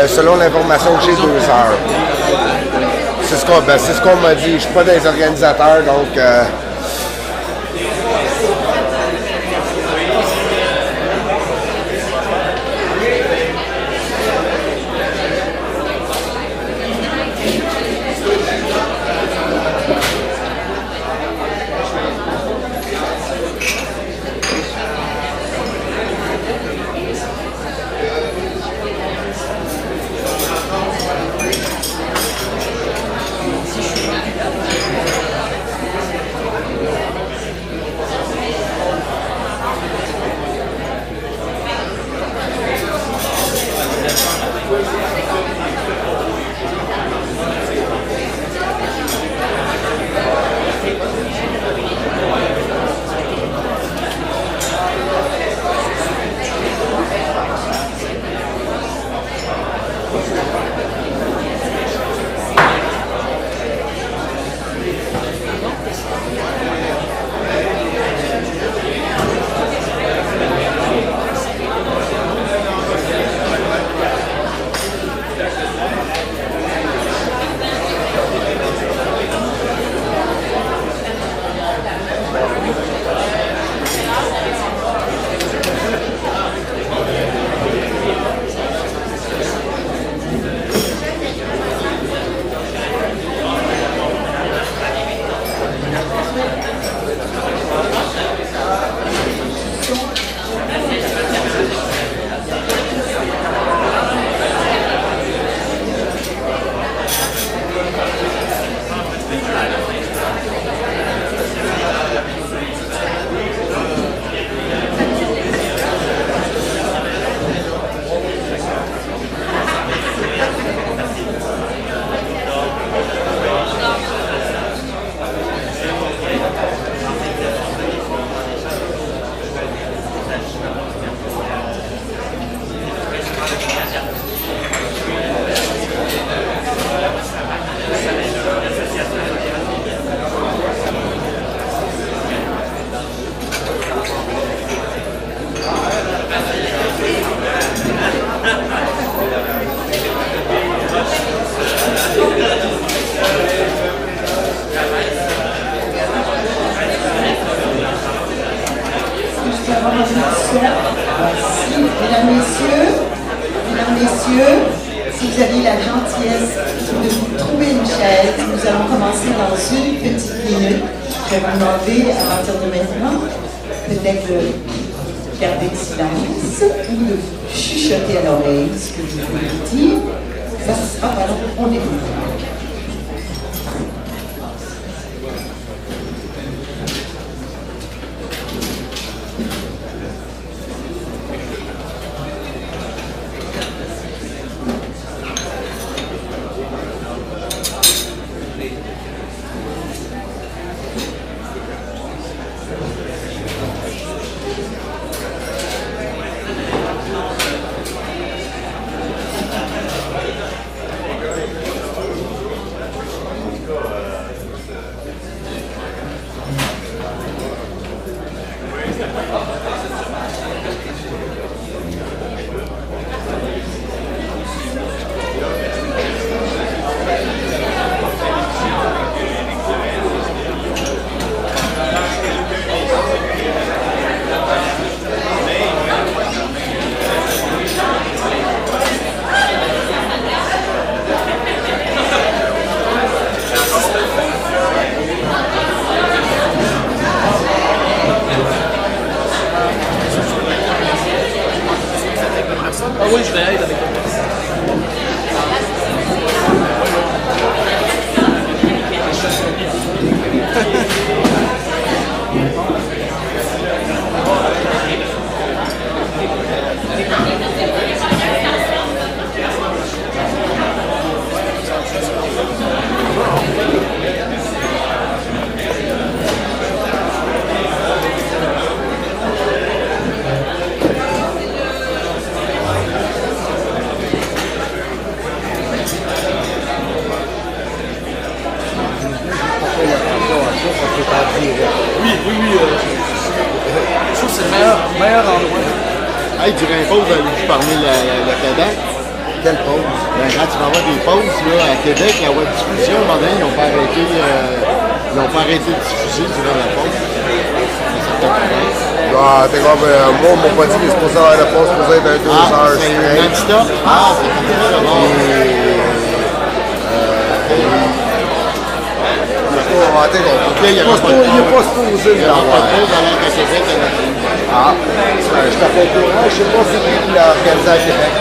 Selon l'information que j'ai, 2 heures. C'est ce qu'on m'a dit. Je ne suis pas des organisateurs, donc... Mesdames, Messieurs, si vous avez la gentillesse de vous trouver une chaise, nous allons commencer dans une petite minute. Je vais vous demander à partir de maintenant, peut-être de garder le silence ou de chuchoter à l'oreille ce que je vais vous dire. Ça sera, pardon, on écoute. Oui, je vais être avec toi. Hey, tu imposes à lui parmi le Québec. Quelle pause? Ben, quand tu vas avoir des pauses là, à Québec, la web diffusion, à un moment donné, ils n'ont pas arrêté de diffuser durant la pause. Ah, t'es comme, moi, on m'a pas dit que c'est supposé avoir la pause, c'est supposé être un 2 heures. C'est non-stop? Ah, c'est comme ça. Il n'est pas supposé Il n'y aura pas de pause alors qu'à Québec, il y en a plus. Ah, je t'appelle au courant, je sais pas si c'est qui l'a organisé à Québec.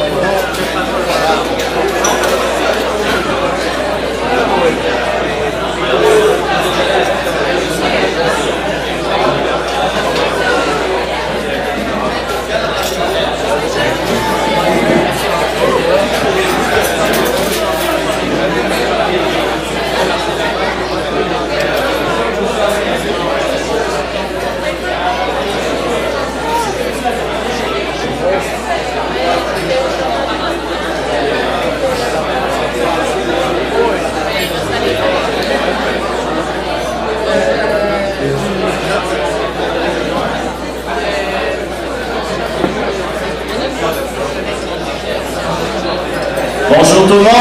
Bonjour tout le monde.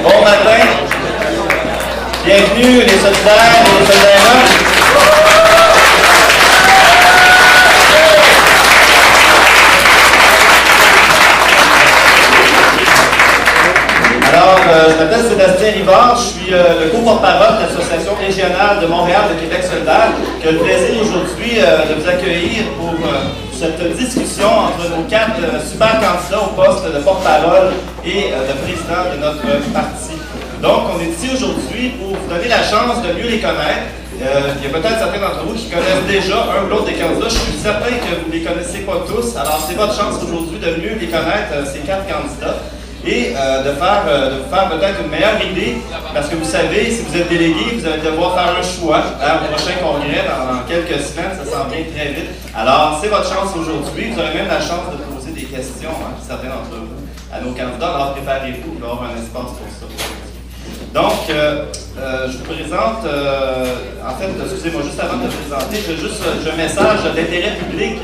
Bon matin. Bienvenue les solidaires et les solidaires. Alors, je m'appelle Sébastien Rivard, je suis le co-porte-parole de l'Association régionale de Montréal de Québec solidaire, qui a le plaisir aujourd'hui de vous accueillir pour cette discussion entre nos 4 super candidats au poste de porte-parole et de président de notre parti. Donc, on est ici aujourd'hui pour vous donner la chance de mieux les connaître. Il y a peut-être certains d'entre vous qui connaissent déjà un ou l'autre des candidats. Je suis certain que vous ne les connaissez pas tous. Alors, c'est votre chance aujourd'hui de mieux les connaître, ces 4 candidats. Et de vous faire peut-être une meilleure idée, parce que vous savez, si vous êtes délégué, vous allez devoir faire un choix au prochain congrès dans quelques semaines, ça s'en vient très vite. Alors, c'est votre chance aujourd'hui, vous aurez même la chance de poser des questions, certains d'entre vous, à nos candidats. Alors, préparez-vous, il va y avoir un espace pour ça. Donc, je vous présente, en fait, excusez-moi, juste avant de te présenter, j'ai un message d'intérêt public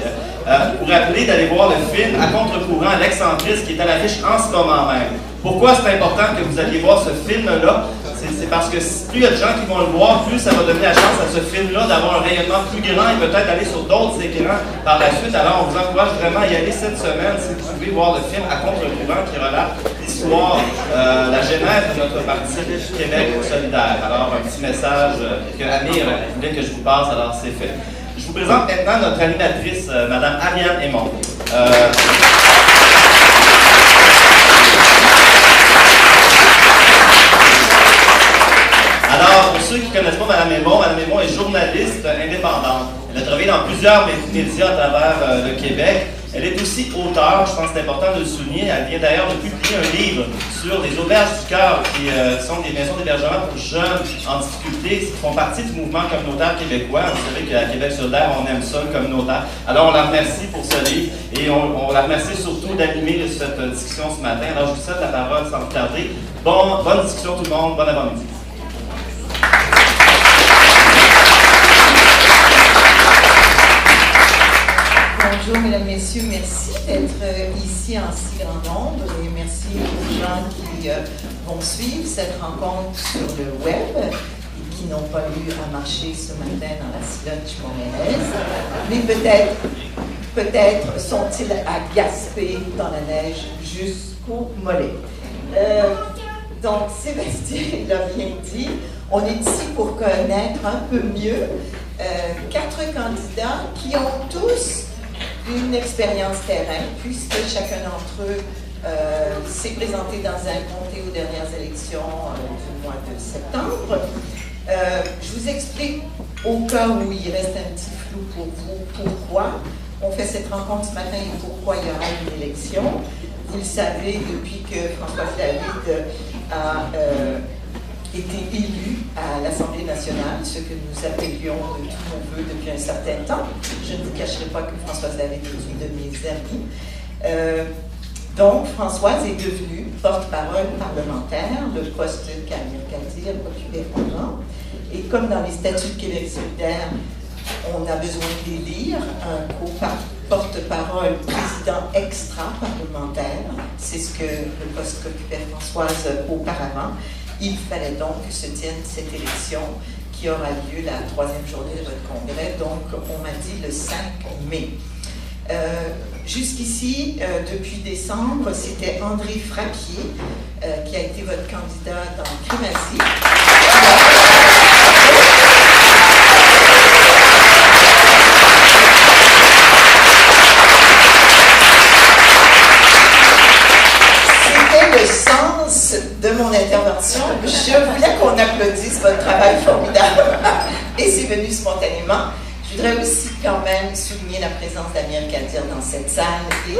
pour appeler d'aller voir le film À contre-courant, l'excentriste, qui est à l'affiche en ce moment même. Pourquoi c'est important que vous alliez voir ce film-là? C'est parce que plus il y a de gens qui vont le voir, plus ça va donner la chance à ce film-là d'avoir un rayonnement plus grand et peut-être aller sur d'autres écrans par la suite. Alors, on vous encourage vraiment à y aller cette semaine si vous pouvez voir le film À contre-courant qui relate l'histoire, la genèse de notre parti Québec solidaire. Alors, un petit message que Amir voulait que je vous passe, alors c'est fait. Je vous présente maintenant notre animatrice, Mme Ariane Aymon. Alors, pour ceux qui ne connaissent pas Mme Aymon est journaliste indépendante. Elle a travaillé dans plusieurs médias à travers le Québec. Elle est aussi auteure, je pense que c'est important de le souligner. Elle vient d'ailleurs de publier un livre sur les auberges du cœur, qui sont des maisons d'hébergement pour jeunes en difficulté, qui font partie du mouvement communautaire québécois. Vous savez qu'à Québec solidaire, on aime ça, le communautaire. Alors, on la remercie pour ce livre et on la remercie surtout d'animer cette discussion ce matin. Alors, je vous cède la parole sans plus tarder. Bonne discussion tout le monde, bon avant-midi. Bonjour mesdames, messieurs, merci d'être ici en si grand nombre et merci aux gens qui vont suivre cette rencontre sur le web et qui n'ont pas eu à marcher ce matin dans la Siloche montréalaise, mais peut-être sont-ils à Gaspé dans la neige jusqu'au mollet. Donc Sébastien l'a bien dit, on est ici pour connaître un peu mieux 4 candidats qui ont tous une expérience terrain, puisque chacun d'entre eux s'est présenté dans un comté aux dernières élections du mois de septembre. Je vous explique, au cas où il reste un petit flou pour vous, pourquoi on fait cette rencontre ce matin et pourquoi il y aura une élection. Vous le savez, depuis que François David a été élu à l'Assemblée nationale, ce que nous appelions de tous nos voeux depuis un certain temps. Je ne vous cacherai pas que Françoise David est une de mes amies. Donc, Françoise est devenue porte-parole parlementaire, le poste qu'Amir Kadir occupait pendant. Et comme dans les statuts de Québec solidaire, on a besoin d'élire un porte-parole, président extra-parlementaire. C'est ce que le poste qu'occupait Françoise auparavant. Il fallait donc que se tienne cette élection qui aura lieu la 3e journée de votre congrès, donc on m'a dit le 5 mai. Jusqu'ici, depuis décembre, c'était André Frappier qui a été votre candidat dans Crémazie. C'était le sens de mon intervention. Je voulais qu'on applaudisse votre travail formidable et c'est venu spontanément. Je voudrais aussi quand même souligner la présence d'Amir Kadir dans cette salle. Et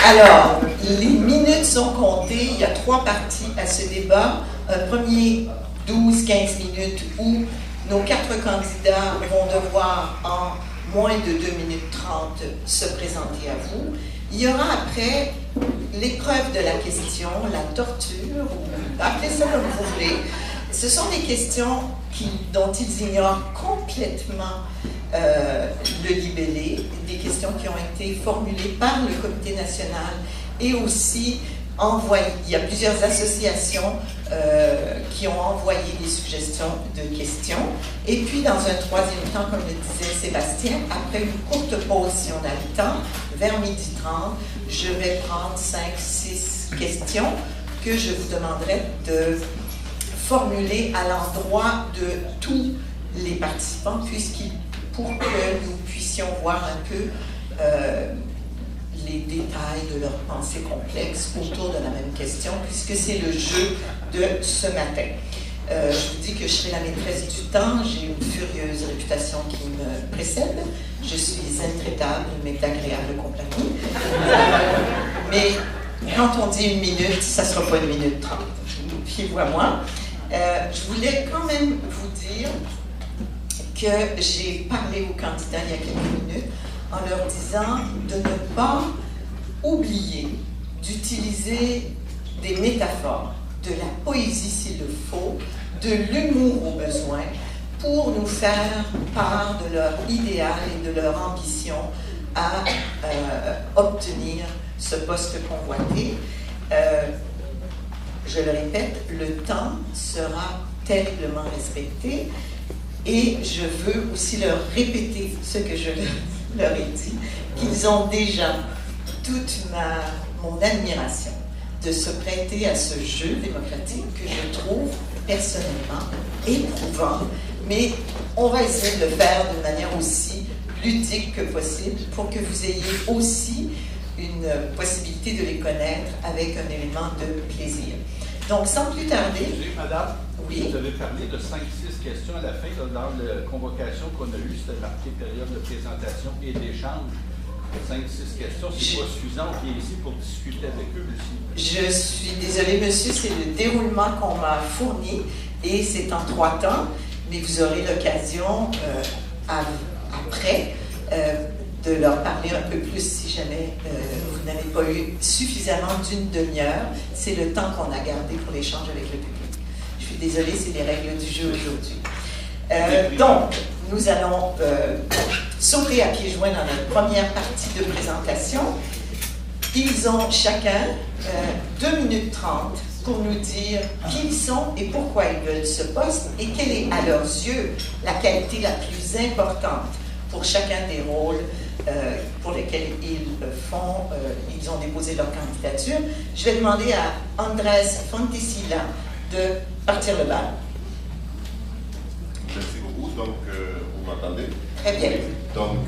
alors, les minutes sont comptées. Il y a 3 parties à ce débat. Un premier 12-15 minutes où nos 4 candidats vont devoir en moins de 2 minutes 30 se présenter à vous. Il y aura après l'épreuve de la question, la torture, ou appelez ça comme vous voulez. Ce sont des questions dont ils ignorent complètement le libellé, des questions qui ont été formulées par le Comité national et aussi envoyées. Il y a plusieurs associations qui ont envoyé des suggestions de questions. Et puis, dans un 3e temps, comme le disait Sébastien, après une courte pause, si on a le temps, vers 12h30, je vais prendre 5-6 questions que je vous demanderai de formuler à l'endroit de tous les participants, pour que nous puissions voir un peu les détails de leurs pensées complexes autour de la même question, puisque c'est le jeu de ce matin. Je vous dis que je serai la maîtresse du temps, j'ai une furieuse réputation qui me précède, je suis intraitable, mais d'agréable compagnie. Mais quand on dit 1 minute, ça ne sera pas 1 minute 30, fiez-vous à moi. Je voulais quand même vous dire que j'ai parlé aux candidats il y a quelques minutes en leur disant de ne pas oublier d'utiliser des métaphores, de la poésie s'il le faut, de l'humour au besoin, pour nous faire part de leur idéal et de leur ambition à obtenir ce poste convoité. Je le répète, le temps sera terriblement respecté et je veux aussi leur répéter ce que je leur ai dit, qu'ils ont déjà toute mon admiration de se prêter à ce jeu démocratique que je trouve personnellement éprouvant, mais on va essayer de le faire de manière aussi ludique que possible pour que vous ayez aussi une possibilité de les connaître avec un élément de plaisir. Donc, sans plus tarder... Madame, oui. Vous avez parlé de 5-6 questions à la fin. Là, dans la convocation qu'on a eue, c'était marqué période de présentation et d'échange. 5-6 questions, c'est pas suffisant. On est ici pour discuter avec eux aussi. Je suis désolée, monsieur, c'est le déroulement qu'on m'a fourni et c'est en 3 temps, mais vous aurez l'occasion après de leur parler un peu plus si jamais vous n'avez pas eu suffisamment d'une demi-heure. C'est le temps qu'on a gardé pour l'échange avec le public. Je suis désolée, c'est les règles du jeu aujourd'hui. Donc, nous allons sauter à pieds joints dans notre première partie de présentation. Ils ont chacun 2 minutes 30 pour nous dire qui ils sont et pourquoi ils veulent ce poste et quelle est à leurs yeux la qualité la plus importante pour chacun des rôles pour lesquels ils ont déposé leur candidature. Je vais demander à Andrés Fontecilla de partir le bal. Merci beaucoup. Donc, vous m'entendez? Très bien. Donc,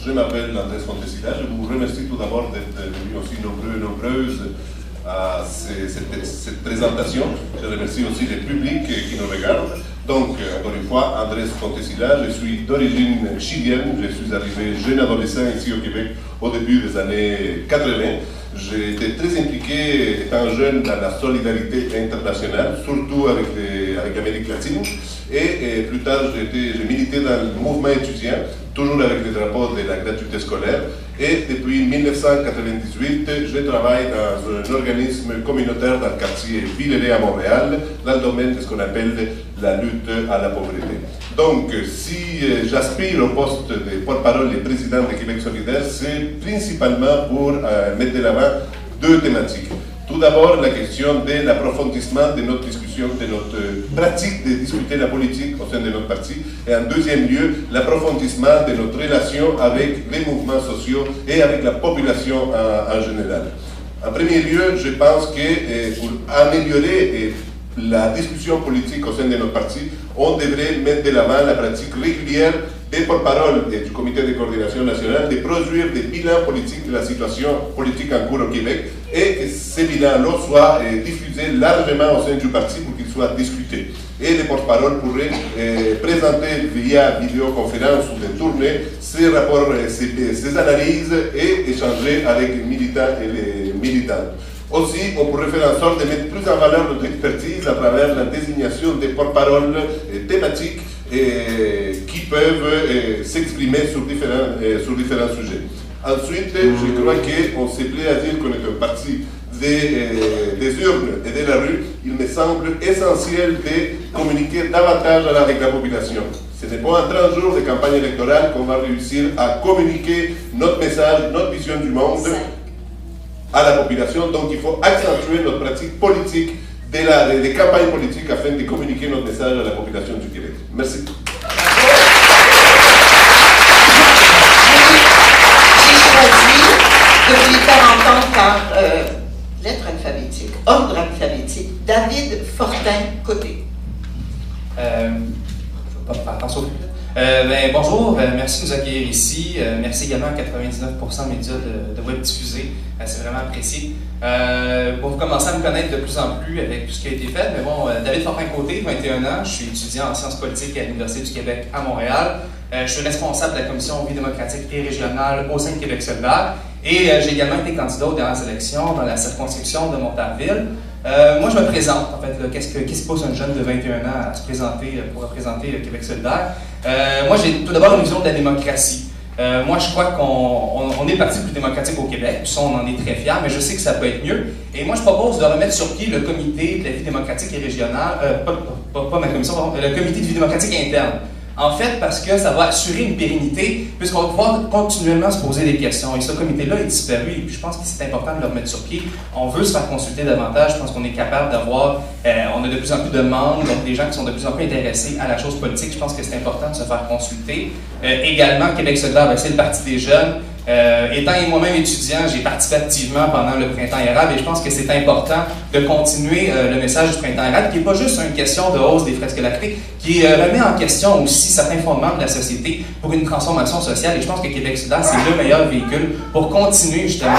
je m'appelle Andrés Fontecilla. Je vous remercie tout d'abord d'être venus aussi nombreuses à cette présentation. Je remercie aussi le public qui nous regarde. Donc, encore une fois, Andrés Fontecilla, je suis d'origine chilienne. Je suis arrivé jeune adolescent ici au Québec au début des années 80. J'ai été très impliqué, étant jeune, dans la solidarité internationale, surtout avec l'Amérique latine. Et plus tard, j'ai milité dans le mouvement étudiant, toujours avec le drapeau de la gratuité scolaire. Et depuis 1998, je travaille dans un organisme communautaire dans le quartier Villeray à Montréal, dans le domaine de ce qu'on appelle la lutte à la pauvreté. Donc, si j'aspire au poste de porte-parole et président de Québec solidaire, c'est principalement pour mettre de l'avant deux thématiques. Tout d'abord, la question de l'approfondissement de notre discussion, de notre pratique de discuter la politique au sein de notre parti. Et en deuxième lieu, l'approfondissement de notre relation avec les mouvements sociaux et avec la population en général. En premier lieu, je pense que pour améliorer la discussion politique au sein de notre parti, on devrait mettre de l'avant la pratique régulière des porte-parole du comité de coordination nationale de produire des bilans politiques de la situation politique en cours au Québec et que ces bilans-là soient diffusés largement au sein du parti pour qu'ils soient discutés. Et les porte-paroles pourraient présenter via vidéoconférence ou des tournées ces rapports, ces analyses et échanger avec les militants et les militantes. Aussi, on pourrait faire en sorte de mettre plus en valeur notre expertise à travers la désignation des porte-paroles thématiques qui peuvent s'exprimer sur différents sujets. Ensuite, je crois qu'on se plaît à dire qu'on est un parti des urnes et de la rue. Il me semble essentiel de communiquer davantage avec la population. Ce n'est pas en 30 jours de campagne électorale qu'on va réussir à communiquer notre message, notre vision du monde à la population. Donc il faut accentuer notre pratique politique des campagnes politiques afin de communiquer notre message à la population du Québec. Merci. J'ai choisi de vous les faire entendre par lettre alphabétique, ordre alphabétique. David Fortin-Côté. Je ne vais pas faire attention. Bonjour, merci de nous accueillir ici. Merci également à 99% médias de web diffusés. C'est vraiment apprécié. Pour vous commencer à me connaître de plus en plus avec tout ce qui a été fait, mais bon, David Fortin-Côté, 21 ans, je suis étudiant en sciences politiques à l'Université du Québec à Montréal. Je suis responsable de la Commission vie démocratique et régionale au sein de Québec solidaire. Et j'ai également été candidat aux dernières élections dans la circonscription de Montarville. Moi, je me présente, en fait, qu'est-ce qui se pose un jeune de 21 ans à se présenter pour représenter Québec solidaire. Moi, j'ai tout d'abord une vision de la démocratie. Moi, je crois qu'on est le parti le plus démocratique au Québec, puis ça, on en est très fiers, mais je sais que ça peut être mieux. Et moi, je propose de remettre sur pied le comité de la vie démocratique et régionale, pas ma commission, pardon, le comité de vie démocratique interne. En fait, parce que ça va assurer une pérennité, puisqu'on va pouvoir continuellement se poser des questions. Et ce comité-là est disparu, et puis je pense que c'est important de le remettre sur pied. On veut se faire consulter davantage, je pense qu'on est capable d'avoir, on a de plus en plus de membres, donc des gens qui sont de plus en plus intéressés à la chose politique. Je pense que c'est important de se faire consulter. Également, Québec solidaire, c'est le Parti des jeunes. Étant moi-même étudiant, j'ai participé activement pendant le printemps érable et je pense que c'est important de continuer le message du printemps érable qui n'est pas juste une question de hausse des frais scolariques, qui remet en question aussi certains fondements de la société pour une transformation sociale et je pense que Québec solidaire, c'est le meilleur véhicule pour continuer justement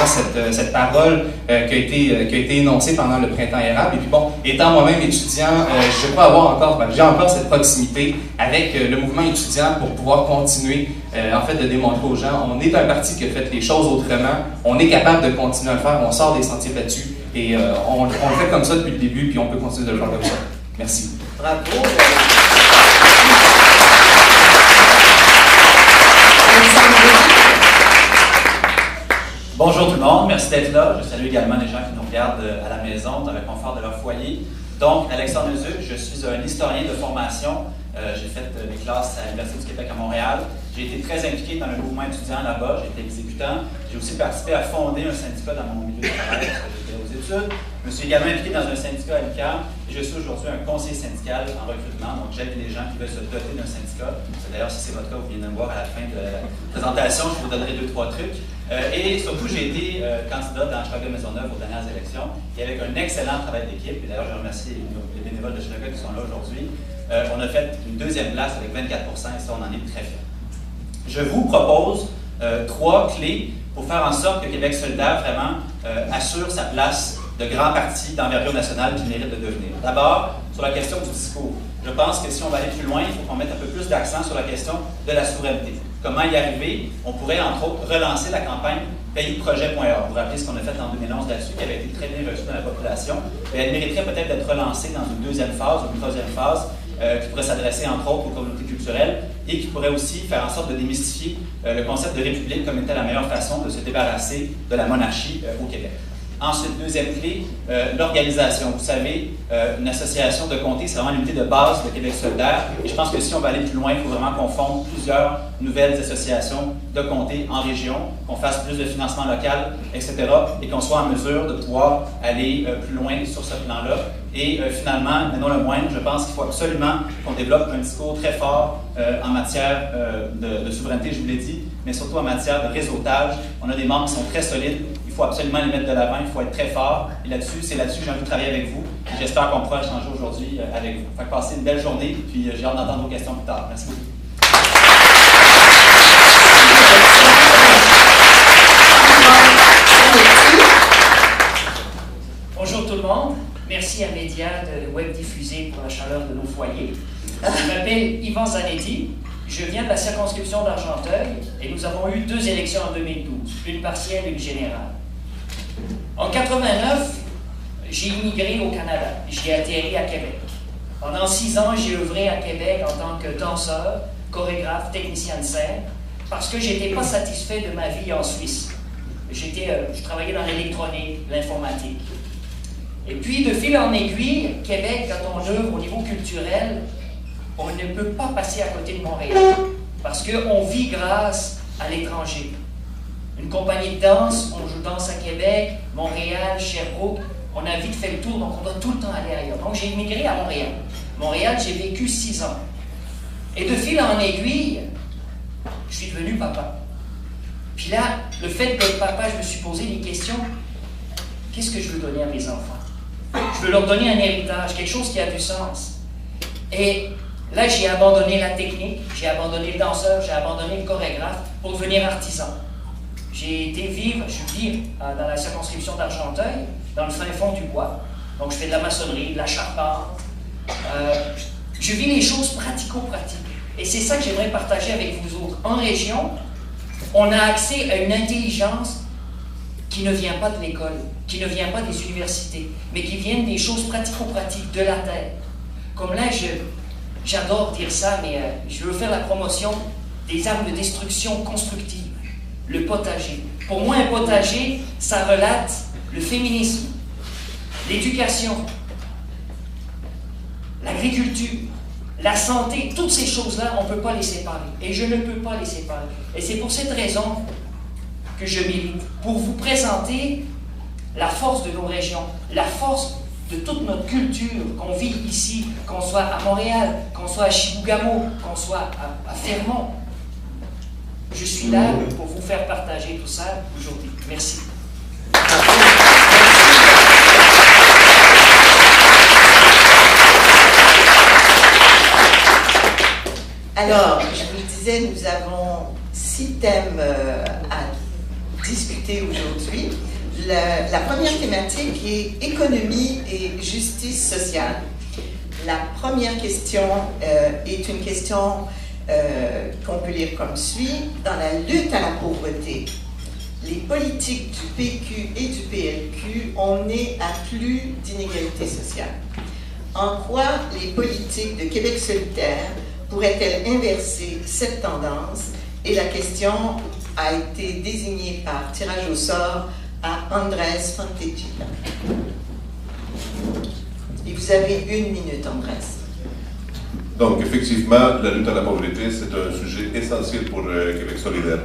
cette parole qui a été énoncée pendant le printemps érable. Et puis bon, étant moi-même étudiant, je crois j'ai encore cette proximité avec le mouvement étudiant pour pouvoir continuer en fait de démontrer aux gens, on est un parti qui a fait les choses autrement, on est capable de continuer à le faire, on sort des sentiers battus et on le fait comme ça depuis le début puis on peut continuer de le faire comme ça. Merci. Bravo. Bonjour tout le monde, merci d'être là. Je salue également les gens qui nous regardent à la maison, dans le confort de leur foyer. Donc, Alexandre Neuzuc, je suis un historien de formation. J'ai fait mes classes à l'Université du Québec à Montréal. J'ai été très impliqué dans le mouvement étudiant là-bas. J'ai été exécutant. J'ai aussi participé à fonder un syndicat dans mon milieu de travail parce que j'étais aux études. Je me suis également impliqué dans un syndicat à l'UQAM et je suis aujourd'hui un conseiller syndical en recrutement. Donc, j'aide les gens qui veulent se doter d'un syndicat. D'ailleurs, si c'est votre cas, vous venez me voir à la fin de la présentation. Je vous donnerai 2-3 trucs. Et surtout, j'ai été candidat dans Chicago Maisonneuve aux dernières élections et avec un excellent travail d'équipe. Et d'ailleurs, je remercie les bénévoles de Chicago qui sont là aujourd'hui. On a fait une deuxième place avec 24% et ça, on en est très fiers. Je vous propose 3 clés pour faire en sorte que Québec solidaire vraiment assure sa place de grand parti d'envergure nationale qu'il mérite de devenir. D'abord, sur la question du discours. Je pense que si on va aller plus loin, il faut qu'on mette un peu plus d'accent sur la question de la souveraineté. Comment y arriver? On pourrait, entre autres, relancer la campagne payprojet.org. Vous vous rappelez ce qu'on a fait en 2011 là-dessus, qui avait été très bien reçu dans la population. Et elle mériterait peut-être d'être relancée dans une deuxième phase ou une troisième phase, qui pourrait s'adresser entre autres aux communautés culturelles et qui pourrait aussi faire en sorte de démystifier le concept de république comme étant la meilleure façon de se débarrasser de la monarchie au Québec. Ensuite, deuxième clé, l'organisation. Vous savez, une association de comtés, c'est vraiment l'unité de base de Québec solidaire. Et je pense que si on va aller plus loin, il faut vraiment qu'on fonde plusieurs nouvelles associations de comtés en région, qu'on fasse plus de financement local, etc. et qu'on soit en mesure de pouvoir aller plus loin sur ce plan-là. Et finalement, mais non le moindre, je pense qu'il faut absolument qu'on développe un discours très fort en matière de souveraineté, je vous l'ai dit, mais surtout en matière de réseautage. On a des membres qui sont très solides. Il faut absolument les mettre de l'avant, il faut être très fort. Et là-dessus, c'est là-dessus que j'ai envie de travailler avec vous. Et j'espère qu'on pourra échanger aujourd'hui avec vous. Fait que passez une belle journée, puis j'ai hâte d'entendre vos questions plus tard. Merci beaucoup. Bonjour tout le monde. Merci à Média de Web Diffusé pour la chaleur de nos foyers. Je m'appelle Yvan Zanetti. Je viens de la circonscription d'Argenteuil et nous avons eu 2 élections en 2012, une partielle et une générale. En 89, j'ai immigré au Canada. J'ai atterri à Québec. Pendant 6 ans, j'ai œuvré à Québec en tant que danseur, chorégraphe, technicien de scène, parce que je n'étais pas satisfait de ma vie en Suisse. Je travaillais dans l'électronique, l'informatique. Et puis, de fil en aiguille, Québec, quand on œuvre au niveau culturel, on ne peut pas passer à côté de Montréal, parce qu'on vit grâce à l'étranger. Une compagnie de danse, on joue danse à Québec, Montréal, Sherbrooke, on a vite fait le tour, donc on doit tout le temps aller ailleurs. Donc j'ai immigré à Montréal. Montréal, j'ai vécu 6 ans. Et de fil en aiguille, je suis devenu papa. Puis là, le fait d'être papa, je me suis posé des questions. Qu'est-ce que je veux donner à mes enfants? Je veux leur donner un héritage, quelque chose qui a du sens. Et là, j'ai abandonné la technique, j'ai abandonné le danseur, j'ai abandonné le chorégraphe pour devenir artisan. J'ai été vivre, je vis dans la circonscription d'Argenteuil, dans le fin fond du bois. Donc, je fais de la maçonnerie, de la charpente. Je vis les choses pratico-pratiques. Et c'est ça que j'aimerais partager avec vous autres. En région, on a accès à une intelligence qui ne vient pas de l'école, qui ne vient pas des universités, mais qui vient des choses pratico-pratiques, de la terre. Comme là, j'adore dire ça, mais je veux faire la promotion des armes de destruction constructive. Le potager. Pour moi, un potager, ça relate le féminisme, l'éducation, l'agriculture, la santé, toutes ces choses-là, on ne peut pas les séparer. Et je ne peux pas les séparer. Et c'est pour cette raison que je milite, pour vous présenter la force de nos régions, la force de toute notre culture, qu'on vit ici, qu'on soit à Montréal, qu'on soit à Chibougamau, qu'on soit à Fermont. Je suis là pour vous faire partager tout ça aujourd'hui. Merci. Alors, je vous le disais, nous avons 6 thèmes à discuter aujourd'hui. La première thématique est économie et justice sociale. La première question est une question qu'on peut lire comme suit. Dans la lutte à la pauvreté, les politiques du PQ et du PLQ ont mené à plus d'inégalités sociales. En quoi les politiques de Québec solidaire pourraient-elles inverser cette tendance? Et la question a été désignée par tirage au sort à Andrés Fontecilla. Et vous avez 1 minute, Andrés. Donc, effectivement, la lutte à la pauvreté, c'est un sujet essentiel pour Québec solidaire.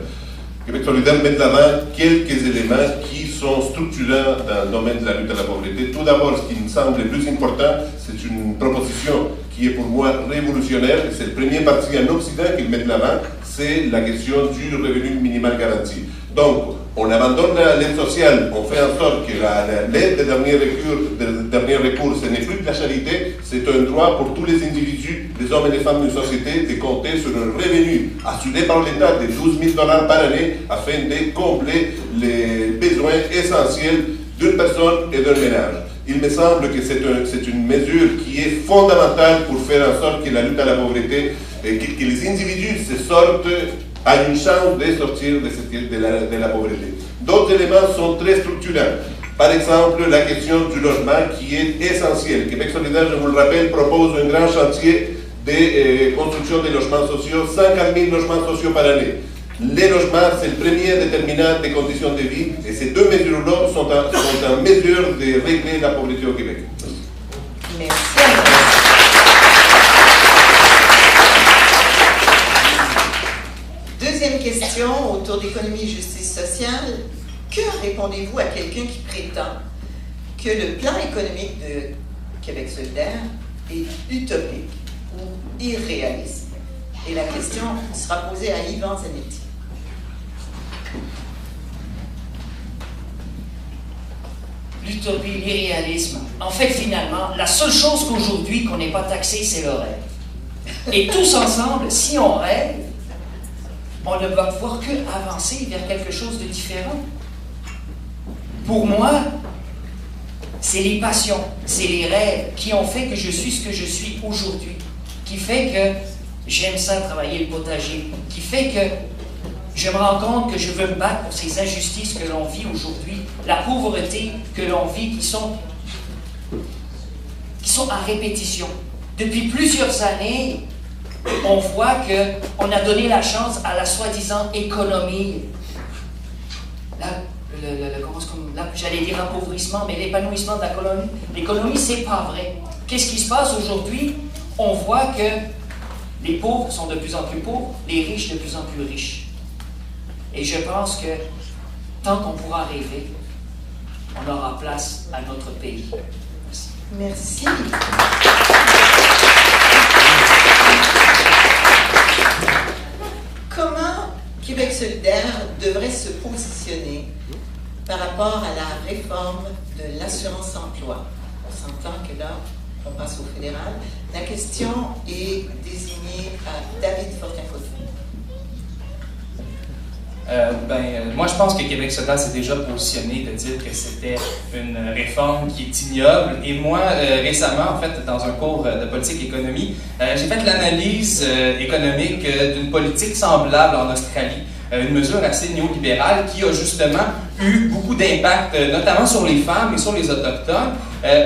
Québec solidaire met de l'avant quelques éléments qui sont structurants dans le domaine de la lutte à la pauvreté. Tout d'abord, ce qui me semble le plus important, c'est une proposition qui est pour moi révolutionnaire, et c'est le premier parti en Occident qui le met de l'avant, c'est la question du revenu minimal garanti. Donc, on abandonne l'aide sociale, on fait en sorte que l'aide de dernier recours, ce n'est plus de la charité, c'est un droit pour tous les individus, les hommes et les femmes d'une société, de compter sur un revenu assuré par l'État de 12 000 $ par année afin de combler les besoins essentiels d'une personne et d'un ménage. Il me semble que c'est une mesure qui est fondamentale pour faire en sorte que la lutte à la pauvreté, que les individus se sortent à une chance de sortir de la pauvreté. D'autres éléments sont très structurants. Par exemple, la question du logement qui est essentielle. Québec solidaire, je vous le rappelle, propose un grand chantier de construction de logements sociaux, 50 000 logements sociaux par année. Les logements, c'est le premier déterminant des conditions de vie et ces deux mesures-là sont en mesure de régler la pauvreté au Québec. Merci. Deuxième question autour d'économie et justice sociale. Que répondez-vous à quelqu'un qui prétend que le plan économique de Québec solidaire est utopique ou irréaliste? Et la question sera posée à Yvan Zanetti. L'utopie, l'irréalisme. En fait, finalement, la seule chose qu'aujourd'hui qu'on n'est pas taxé, c'est le rêve. Et tous ensemble, si on rêve, on ne va pouvoir que avancer vers quelque chose de différent. Pour moi, c'est les passions, c'est les rêves qui ont fait que je suis ce que je suis aujourd'hui, qui fait que j'aime ça travailler le potager, qui fait que je me rends compte que je veux me battre pour ces injustices que l'on vit aujourd'hui, la pauvreté que l'on vit qui sont à répétition. Depuis plusieurs années, on voit qu'on a donné la chance à la soi-disant économie. J'allais dire appauvrissement, mais l'épanouissement de l'économie. L'économie, c'est pas vrai. Qu'est-ce qui se passe aujourd'hui? On voit que les pauvres sont de plus en plus pauvres, les riches de plus en plus riches. Et je pense que tant qu'on pourra rêver, on aura place à notre pays. Merci. Merci. Comment Québec solidaire devrait se positionner par rapport à la réforme de l'assurance-emploi? On s'entend que là, on passe au fédéral. La question est désignée à David Fortin-Côté. Moi, je pense que Québec solidaire s'est déjà positionné de dire que c'était une réforme qui est ignoble. Et moi, récemment, en fait, dans un cours de politique économie, j'ai fait l'analyse économique d'une politique semblable en Australie. Une mesure assez néolibérale qui a justement eu beaucoup d'impact, notamment sur les femmes et sur les Autochtones,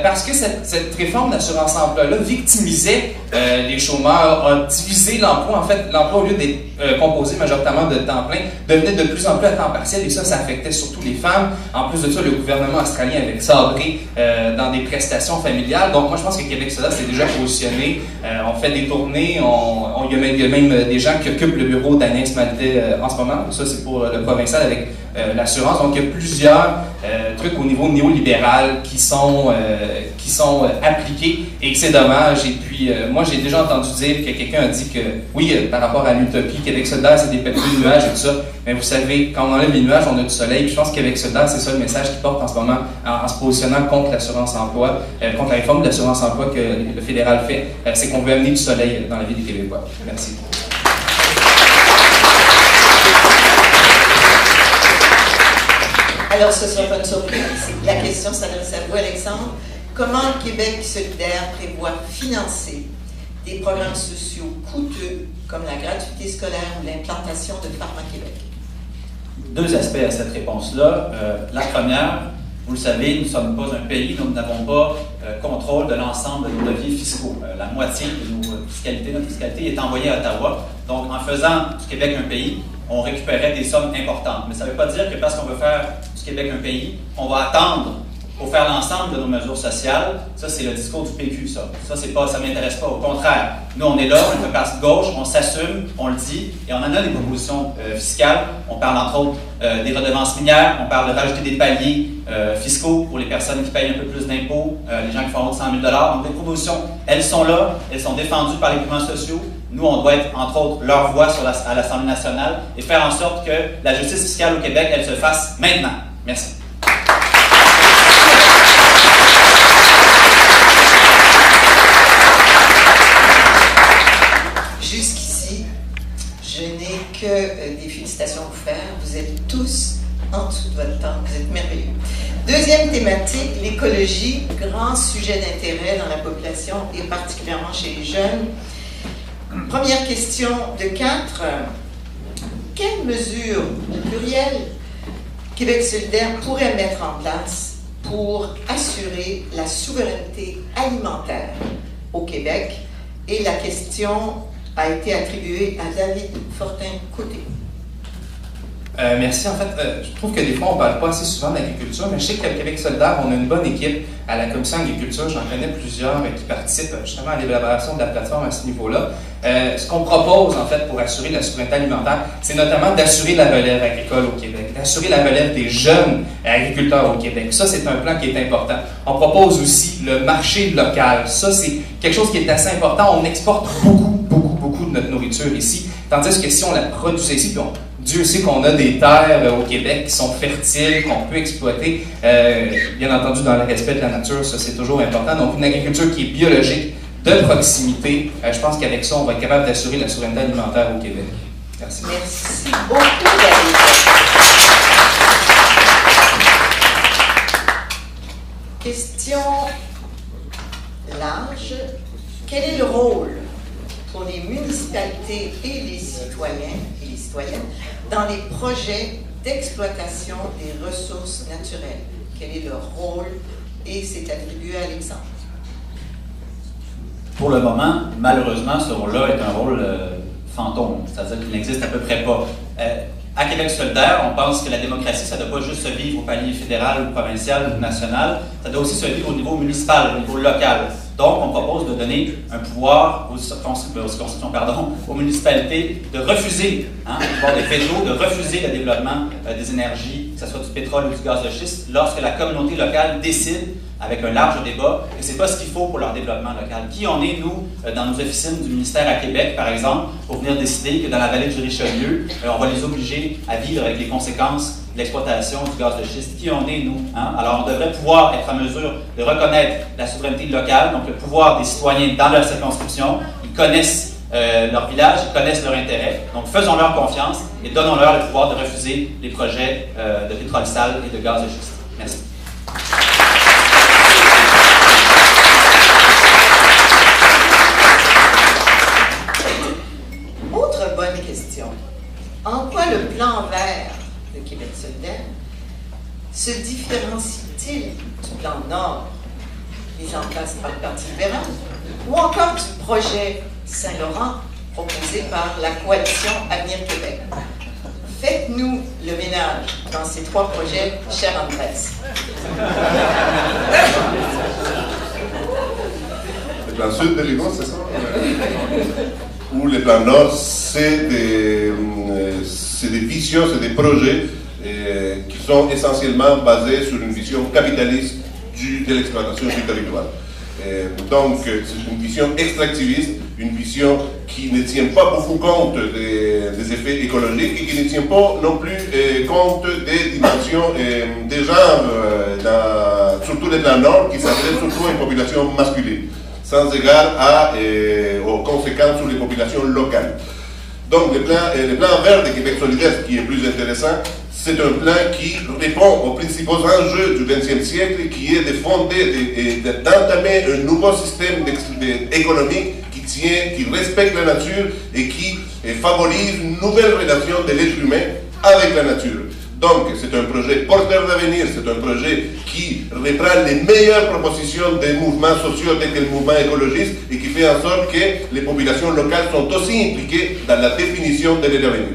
parce que cette réforme d'assurance-emploi-là victimisait les chômeurs, a divisé l'emploi. En fait, l'emploi, au lieu d'être composé majoritairement de temps plein, devenait de plus en plus à temps partiel, et ça affectait surtout les femmes. En plus de ça, le gouvernement australien avait sabré dans des prestations familiales. Donc moi, je pense que Québec solidaire s'est déjà positionné. On fait des tournées, il y a même des gens qui occupent le bureau d'Agnès Maltais en ce moment. Ça, c'est pour le provincial avec l'assurance. Donc, il y a plusieurs trucs au niveau néolibéral qui sont appliqués et que c'est dommage. Et puis, moi, j'ai déjà entendu dire que quelqu'un a dit que, oui, par rapport à l'utopie, Québec solidaire, c'est des petits nuages et tout ça. Mais vous savez, quand on enlève les nuages, on a du soleil. Puis je pense que Québec solidaire, c'est ça le message qu'il porte en ce moment en se positionnant contre l'assurance-emploi, contre la réforme de l'assurance-emploi que le fédéral fait. C'est qu'on veut amener du soleil dans la vie des Québécois. Merci. Alors, ce ne sera pas une surprise. La question s'adresse à vous, Alexandre. Comment Québec solidaire prévoit financer des programmes sociaux coûteux comme la gratuité scolaire ou l'implantation de Pharma-Québec? Deux aspects à cette réponse-là. La première, vous le savez, nous ne sommes pas un pays, nous n'avons pas contrôle de l'ensemble de nos leviers fiscaux. La moitié de notre fiscalité est envoyée à Ottawa. Donc, en faisant du Québec un pays, on récupérait des sommes importantes. Mais ça ne veut pas dire que parce qu'on veut faire du Québec un pays, on va attendre pour faire l'ensemble de nos mesures sociales. Ça, c'est le discours du PQ, ça. Ça ne m'intéresse pas. Au contraire, nous, on est là, on fait partie de gauche, on s'assume, on le dit, et on en a des propositions fiscales. On parle, entre autres, des redevances minières, on parle de rajouter des paliers fiscaux pour les personnes qui payent un peu plus d'impôts, les gens qui font au-dessus de 100 000 $. Donc, les propositions, elles sont là, elles sont défendues par les mouvements sociaux. Nous, on doit être, entre autres, leur voix à l'Assemblée nationale et faire en sorte que la justice fiscale au Québec, elle se fasse maintenant. Merci. Jusqu'ici, je n'ai que des félicitations à vous faire. Vous êtes tous en dessous de votre temps. Vous êtes merveilleux. Deuxième thématique, l'écologie, grand sujet d'intérêt dans la population et particulièrement chez les jeunes. Première question de 4. Quelles mesures, au pluriel, Québec solidaire pourrait mettre en place pour assurer la souveraineté alimentaire au Québec? Et la question a été attribuée à David Fortin-Côté. Merci. En fait, je trouve que des fois, on ne parle pas assez souvent d'agriculture, mais je sais qu'à Québec solidaire, on a une bonne équipe à la commission agriculture. J'en connais plusieurs qui participent justement à l'élaboration de la plateforme à ce niveau-là. Ce qu'on propose, en fait, pour assurer la souveraineté alimentaire, c'est notamment d'assurer la relève agricole au Québec, d'assurer la relève des jeunes agriculteurs au Québec. Ça, c'est un plan qui est important. On propose aussi le marché local. Ça, c'est quelque chose qui est assez important. On exporte beaucoup de notre nourriture ici, tandis que si on la produisait ici, puis Dieu sait qu'on a des terres au Québec qui sont fertiles, qu'on peut exploiter, bien entendu dans le respect de la nature, ça c'est toujours important. Donc une agriculture qui est biologique, de proximité, je pense qu'avec ça, on va être capable d'assurer la souveraineté alimentaire au Québec. Merci. Merci beaucoup, David. Question large. Quel est le rôle pour les municipalités et les citoyens et les citoyennes dans les projets d'exploitation des ressources naturelles? Quel est leur rôle? Et c'est attribué à Alexandre. Pour le moment, malheureusement, ce rôle-là est un rôle fantôme, c'est-à-dire qu'il n'existe à peu près pas. À Québec solidaire, on pense que la démocratie, ça ne doit pas juste se vivre au palier fédéral ou provincial ou national, ça doit aussi se vivre au niveau municipal, au niveau local. Donc, on propose de donner un pouvoir aux municipalités de refuser, un pouvoir de veto, de refuser le développement des énergies, que ce soit du pétrole ou du gaz de schiste, lorsque la communauté locale décide, avec un large débat, que ce n'est pas ce qu'il faut pour leur développement local. Qui on est, nous, dans nos officines du ministère à Québec, par exemple, pour venir décider que dans la vallée du Richelieu, on va les obliger à vivre avec les conséquences de l'exploitation du gaz de schiste? Qui on est, nous? Alors, on devrait pouvoir être en mesure de reconnaître la souveraineté locale, donc le pouvoir des citoyens dans leur circonscription. Ils connaissent leur village, ils connaissent leur intérêt. Donc, faisons-leur confiance et donnons-leur le pouvoir de refuser les projets de pétrole sale et de gaz de schiste. Merci. Autre bonne question. En quoi le plan vert de Québec solidaire se différencie-t-il du plan Nord mis en place par le Parti libéral ou encore du projet Saint-Laurent proposé par la coalition Avenir Québec? Faites-nous le ménage dans ces trois projets, cher Andrés. Le plan sud de Légon, c'est ça? Ou le plan nord, c'est des visions, c'est des projets qui sont essentiellement basés sur une vision capitaliste de l'exploitation du territoire. Donc, c'est une vision extractiviste, une vision qui ne tient pas beaucoup compte des effets écologiques et qui ne tient pas non plus compte des dimensions des genres, surtout les plans nord, qui s'adressent surtout à une population masculine, sans égard aux conséquences sur les populations locales. Donc, le plan vert de Québec solidaire, ce qui est plus intéressant, c'est un plan qui répond aux principaux enjeux du XXe siècle, qui est de fonder et d'entamer un nouveau système économique qui respecte la nature et qui favorise une nouvelle relation de l'être humain avec la nature. Donc, c'est un projet porteur d'avenir, c'est un projet qui reprend les meilleures propositions des mouvements sociaux tels que le mouvement écologiste et qui fait en sorte que les populations locales sont aussi impliquées dans la définition de leur avenir.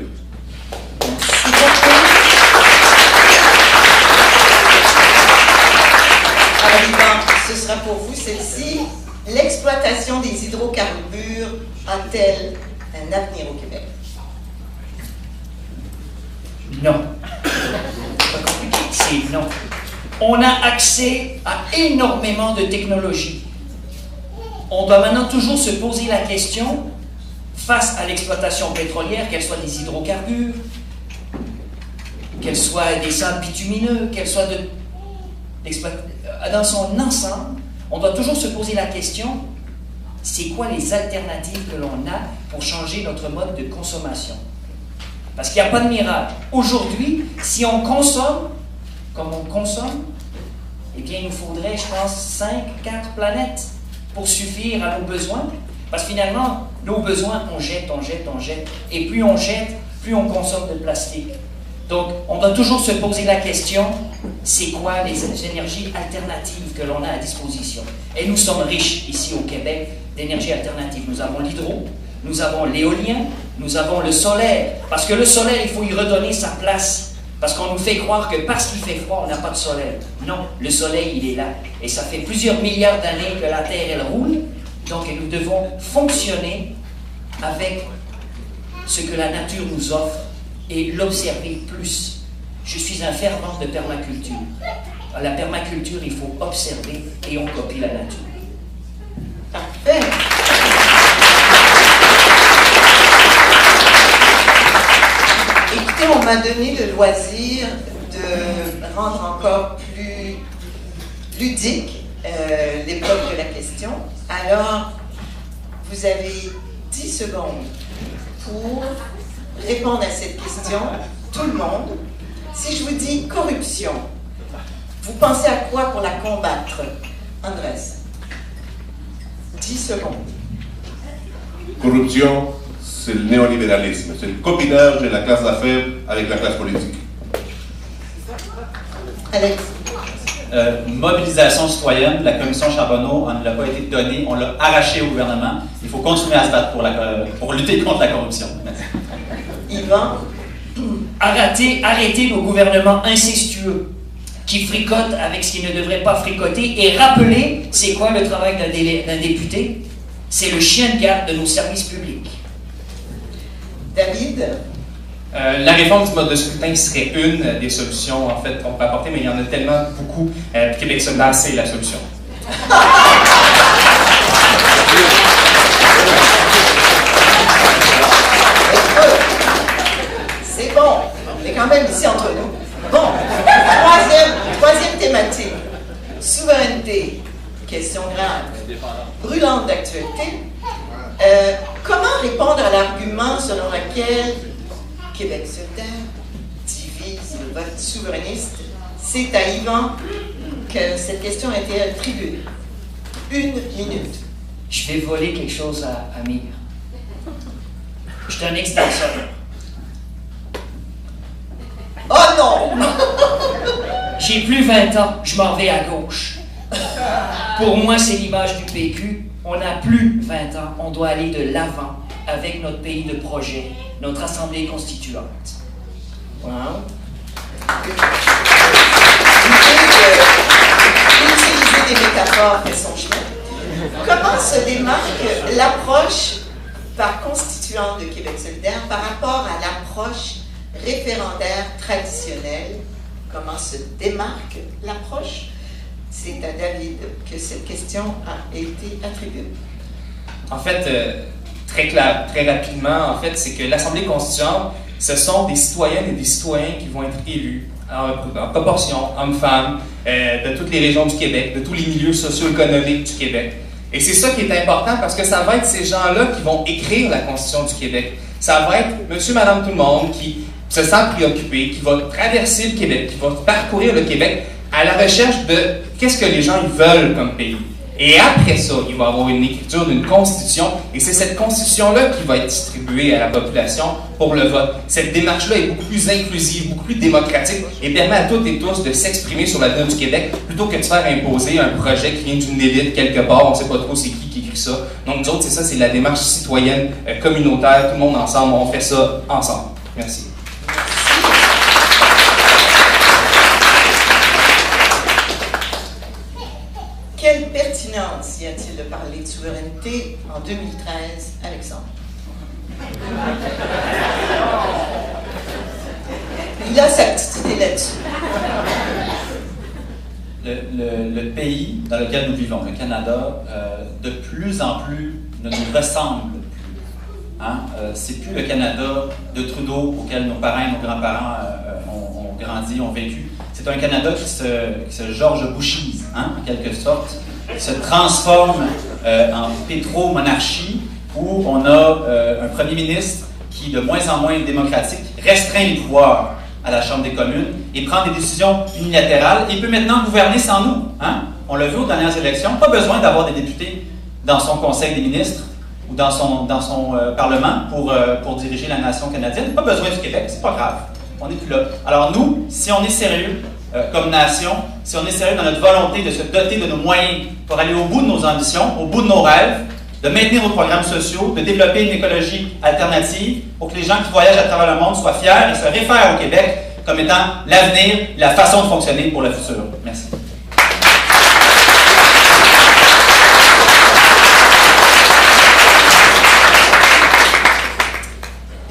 Ce sera pour vous celle-ci. L'exploitation des hydrocarbures a-t-elle un avenir au Québec? Non. C'est non. On a accès à énormément de technologies. On doit maintenant toujours se poser la question, face à l'exploitation pétrolière, qu'elle soit des hydrocarbures, qu'elle soit des sables bitumineux, qu'elle soit dans son ensemble, on doit toujours se poser la question, c'est quoi les alternatives que l'on a pour changer notre mode de consommation? Parce qu'il n'y a pas de miracle. Aujourd'hui, si on consomme comme on consomme, eh bien, il nous faudrait, je pense, 4 planètes pour suffire à nos besoins. Parce que finalement, nos besoins, on jette. Et plus on jette, plus on consomme de plastique. Donc, on doit toujours se poser la question, c'est quoi les énergies alternatives que l'on a à disposition? Et nous sommes riches ici au Québec d'énergies alternatives. Nous avons l'hydro, nous avons l'éolien, nous avons le solaire. Parce que le solaire, il faut y redonner sa place. Parce qu'on nous fait croire que parce qu'il fait froid, on n'a pas de soleil. Non, le soleil, il est là. Et ça fait plusieurs milliards d'années que la Terre, elle roule. Donc, nous devons fonctionner avec ce que la nature nous offre et l'observer plus. Je suis un fervent de permaculture. La permaculture, il faut observer et on copie la nature. Parfait. Écoutez, on m'a donné le loisir de rendre encore plus ludique l'époque de la question. Alors, vous avez 10 secondes pour répondre à cette question, tout le monde. Si je vous dis corruption, vous pensez à quoi pour la combattre? Andrés, 10 secondes. Corruption, c'est le néolibéralisme, c'est le copinage de la classe d'affaires avec la classe politique. Alex. Mobilisation citoyenne, la commission Charbonneau, on ne l'a pas été donnée, on l'a arraché au gouvernement. Il faut continuer à se battre pour lutter contre la corruption. Yvan. Arrêtez nos gouvernements incestueux qui fricotent avec ce qu'ils ne devraient pas fricoter et rappeler c'est quoi le travail d'un député? C'est le chien de garde de nos services publics. David? La réforme du mode de scrutin serait une des solutions en fait qu'on peut apporter, mais il y en a tellement beaucoup. Québec solidaire, c'est la solution. C'est bon, on est quand même ici entre nous. Bon, troisième thématique. Souveraineté, question grave, brûlante d'actualité. Comment répondre à l'argument selon lequel Québec solidaire divise le vote souverainiste? C'est à Yvan que cette question a été attribuée. 1 minute. Je vais voler quelque chose à Amir. Je suis un extenseur. Oh non! J'ai plus 20 ans, je m'en vais à gauche. Pour moi, c'est l'image du PQ. On n'a plus 20 ans, on doit aller de l'avant avec notre pays de projet, notre assemblée constituante. Wow. Utiliser des métaphores fait son chemin. Comment se démarque l'approche par constituante de Québec solidaire par rapport à l'approche référendaire traditionnelle? Comment se démarque l'approche? C'est à David que cette question a été attribuée. En fait, très rapidement, en fait, c'est que l'Assemblée constituante, ce sont des citoyennes et des citoyens qui vont être élus en proportion, hommes-femmes, de toutes les régions du Québec, de tous les milieux socio-économiques du Québec. Et c'est ça qui est important parce que ça va être ces gens-là qui vont écrire la Constitution du Québec. Ça va être monsieur, madame, tout le monde qui se sent préoccupé, qui va traverser le Québec, qui va parcourir le Québec à la recherche de qu'est-ce que les gens ils veulent comme pays. Et après ça, il va y avoir une écriture d'une constitution, et c'est cette constitution-là qui va être distribuée à la population pour le vote. Cette démarche-là est beaucoup plus inclusive, beaucoup plus démocratique, et permet à toutes et tous de s'exprimer sur l'avenir du Québec, plutôt que de se faire imposer un projet qui vient d'une élite quelque part, on ne sait pas trop c'est qui écrit ça. Donc nous autres, c'est ça, c'est la démarche citoyenne, communautaire, tout le monde ensemble, on fait ça ensemble. Merci. Quelle pertinence y a-t-il de parler de souveraineté en 2013, Alexandre? Il a sa petite idée là-dessus. Le pays dans lequel nous vivons, le Canada, de plus en plus ne nous ressemble plus. Hein? C'est plus le Canada de Trudeau auquel nos parents et nos grands-parents ont grandi, ont vécu. C'est un Canada qui se George Bushise, hein, en quelque sorte, qui se transforme en pétro-monarchie, où on a un premier ministre qui, de moins en moins démocratique, restreint les pouvoirs à la Chambre des communes et prend des décisions unilatérales et peut maintenant gouverner sans nous. Hein? On l'a vu aux dernières élections, pas besoin d'avoir des députés dans son Conseil des ministres ou dans son Parlement pour diriger la nation canadienne. Pas besoin du Québec, c'est pas grave. on n'est plus là. Alors nous, si on est sérieux comme nation, si on est sérieux dans notre volonté de se doter de nos moyens pour aller au bout de nos ambitions, au bout de nos rêves, de maintenir nos programmes sociaux, de développer une écologie alternative pour que les gens qui voyagent à travers le monde soient fiers et se réfèrent au Québec comme étant l'avenir, la façon de fonctionner pour le futur. Merci.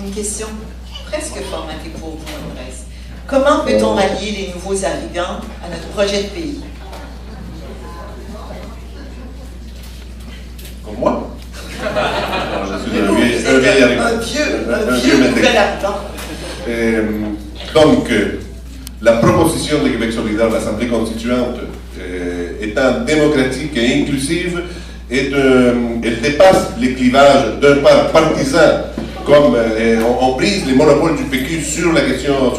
Une question presque formatée pour vous, Andrés. Comment peut-on rallier les nouveaux arrivants à notre projet de pays? Comme moi? Alors, je suis un vieux nouvel arrivant. Donc, la proposition de Québec solidaire, l'Assemblée constituante, étant démocratique et inclusive, elle dépasse les clivages d'un part partisan, comme on brise les monopoles du PQ sur la question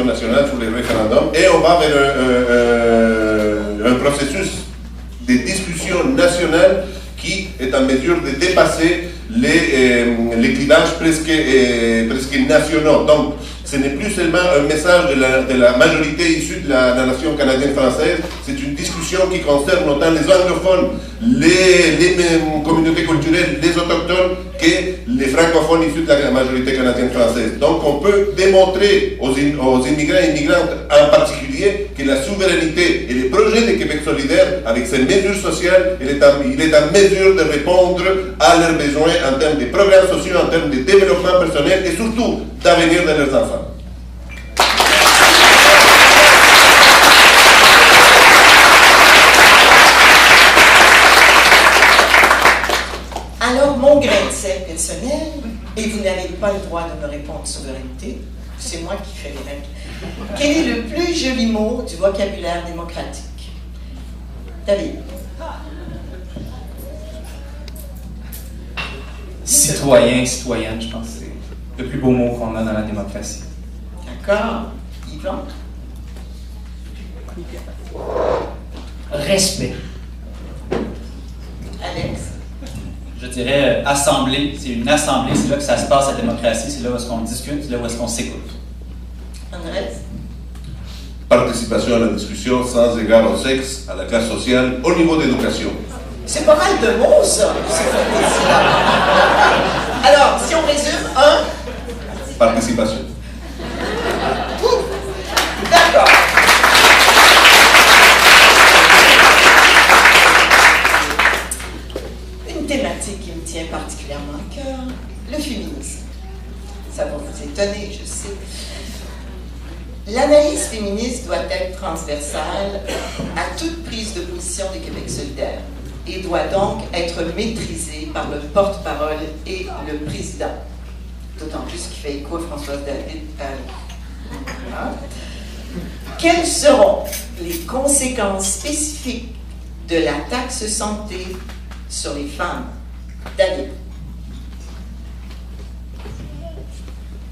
nationale, sur les référendums, et on va vers un processus de discussion nationale qui est en mesure de dépasser les clivages presque nationaux. Donc, ce n'est plus seulement un message de la majorité issue de la nation canadienne-française, c'est une discussion qui concerne autant les anglophones, les communautés culturelles, les autochtones, que les francophones issus de la majorité canadienne-française. Donc on peut démontrer aux immigrants et immigrantes en particulier que la souveraineté et les projets de Québec solidaire, avec ses mesures sociales, il est en mesure de répondre à leurs besoins en termes de programmes sociaux, en termes de développement personnel et surtout d'avenir de leurs enfants. Alors, mon grain de sel personnel, et vous n'avez pas le droit de me répondre souveraineté, c'est moi qui fais les règles. Quel est le plus joli mot du vocabulaire démocratique? David. Citoyen, citoyenne, je pense que c'est le plus beau mot qu'on a dans la démocratie. D'accord. Yvan? Respect. Alex? Je dirais assemblée. C'est une assemblée, c'est là que ça se passe, la démocratie, c'est là où est-ce qu'on discute, c'est là où est-ce qu'on s'écoute. Andrés? Participation à la discussion sans égard au sexe, à la classe sociale, au niveau d'éducation. C'est pas mal de mots, ça. Alors, si on résume, Participation. D'accord. Une thématique qui me tient particulièrement à cœur, le féminisme. Ça va vous étonner, je sais. L'analyse féministe doit être transversale à toute prise de position de Québec solidaire et doit donc être maîtrisée par le porte-parole et le président. D'autant plus qu'il fait écho à Françoise David. Quelles seront les conséquences spécifiques de la taxe santé sur les femmes? David.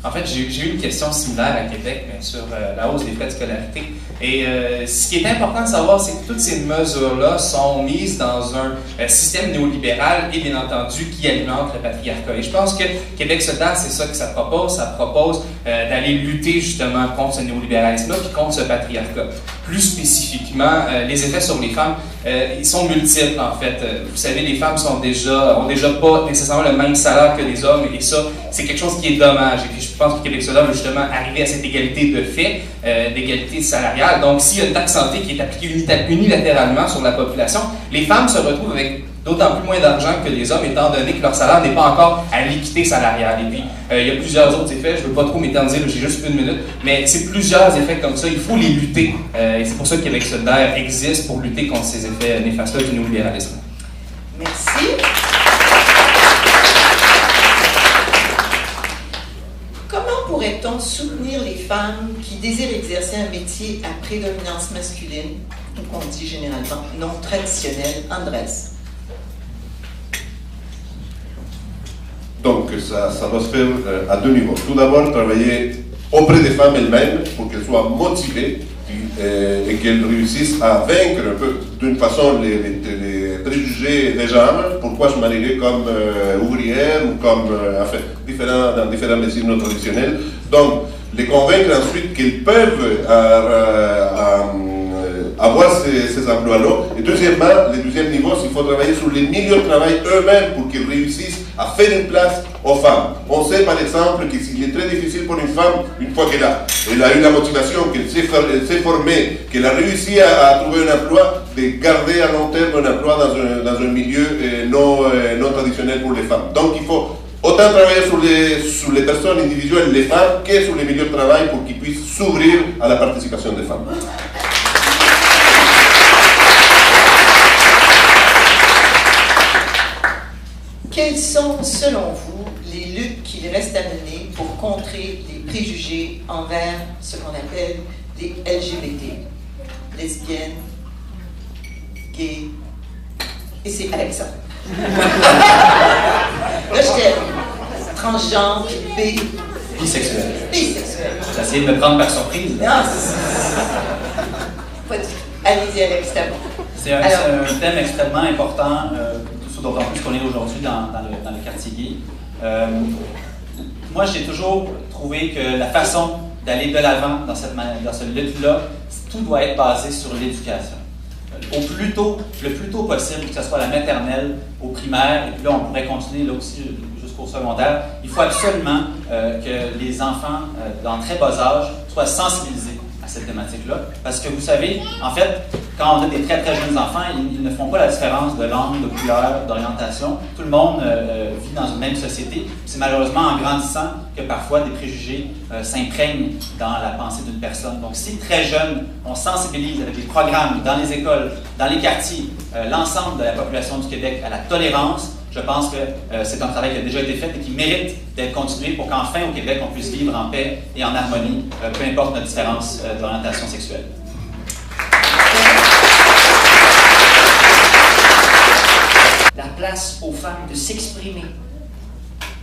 En fait, j'ai eu une question similaire à Québec, mais sur la hausse des frais de scolarité. Et ce qui est important de savoir, c'est que toutes ces mesures-là sont mises dans un système néolibéral et bien entendu qui alimente le patriarcat. Et je pense que Québec solidaire, c'est ça que ça propose. Ça propose d'aller lutter justement contre ce néolibéralisme-là puis contre ce patriarcat. Plus spécifiquement, les effets sur les femmes, ils sont multiples en fait. Vous savez, les femmes ont déjà pas nécessairement le même salaire que les hommes et ça, c'est quelque chose qui est dommage. Et puis je pense que Québec solidaire veut justement arriver à cette égalité de fait, d'égalité salariale. Donc s'il y a une taxe santé qui est appliquée unilatéralement sur la population, les femmes se retrouvent avec d'autant plus moins d'argent que les hommes, étant donné que leur salaire n'est pas encore à l'équité salariale. Et puis, il y a plusieurs autres effets, je ne veux pas trop m'éterniser, j'ai juste une minute, mais c'est plusieurs effets comme ça, il faut les lutter. Et c'est pour ça que Québec solidaire existe, pour lutter contre ces effets néfastes du néolibéralisme. Merci. Comment pourrait-on soutenir les femmes qui désirent exercer un métier à prédominance masculine, ou qu'on dit généralement non traditionnel? Andrés. Donc ça doit se faire à deux niveaux. Tout d'abord, travailler auprès des femmes elles-mêmes pour qu'elles soient motivées et qu'elles réussissent à vaincre un peu d'une façon les préjugés des genres. Pourquoi je marierais comme ouvrière ou comme dans différents métiers non traditionnels. Donc les convaincre ensuite qu'ils peuvent avoir ces emplois-là. Et deuxièmement, le deuxième niveau, c'est qu'il faut travailler sur les milieux de travail eux-mêmes pour qu'ils réussissent à faire une place aux femmes. On sait par exemple qu'il est très difficile pour une femme, une fois qu'elle a eu la motivation, qu'elle s'est formée, qu'elle a réussi à trouver un emploi, de garder à long terme un emploi dans un milieu non traditionnel pour les femmes. Donc il faut autant travailler sur les personnes individuelles, les femmes, que sur les milieux de travail pour qu'ils puissent s'ouvrir à la participation des femmes. Quelles sont, selon vous, les luttes qu'il reste à mener pour contrer les préjugés envers ce qu'on appelle les LGBT, lesbiennes, gays, et c'est Alexandre. Là, j'étais transgenre, bisexuel. Bisexuel. J'ai essayé de me prendre par surprise. Non, pas du tout. Allez-y, Alex, c'est bon. C'est un thème extrêmement important, d'autant plus qu'on est aujourd'hui dans le quartier gay. Moi, j'ai toujours trouvé que la façon d'aller de l'avant dans cette lutte-là, tout doit être basé sur l'éducation. Le plus tôt possible, que ce soit à la maternelle, au primaire, et puis là, on pourrait continuer là aussi jusqu'au secondaire. Il faut absolument que les enfants, dans très bas âge, soient sensibilisés à cette thématique-là. Parce que vous savez, en fait, quand on a des très très jeunes enfants, ils ne font pas la différence de langue, de couleur, d'orientation. Tout le monde vit dans une même société. C'est malheureusement en grandissant que parfois des préjugés s'imprègnent dans la pensée d'une personne. Donc si très jeune, on sensibilise avec des programmes dans les écoles, dans les quartiers, l'ensemble de la population du Québec à la tolérance, je pense que c'est un travail qui a déjà été fait et qui mérite d'être continué pour qu'enfin au Québec on puisse vivre en paix et en harmonie, peu importe notre différence d'orientation sexuelle. La place aux femmes de s'exprimer,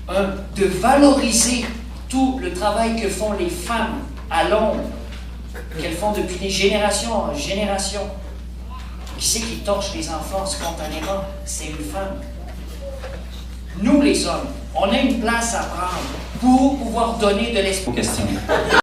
de valoriser tout le travail que font les femmes à l'ombre, qu'elles font depuis des générations en générations. Qui c'est qui torche les enfants spontanément? C'est une femme. Nous, les hommes, on a une place à prendre pour pouvoir donner de l'espoir. Question.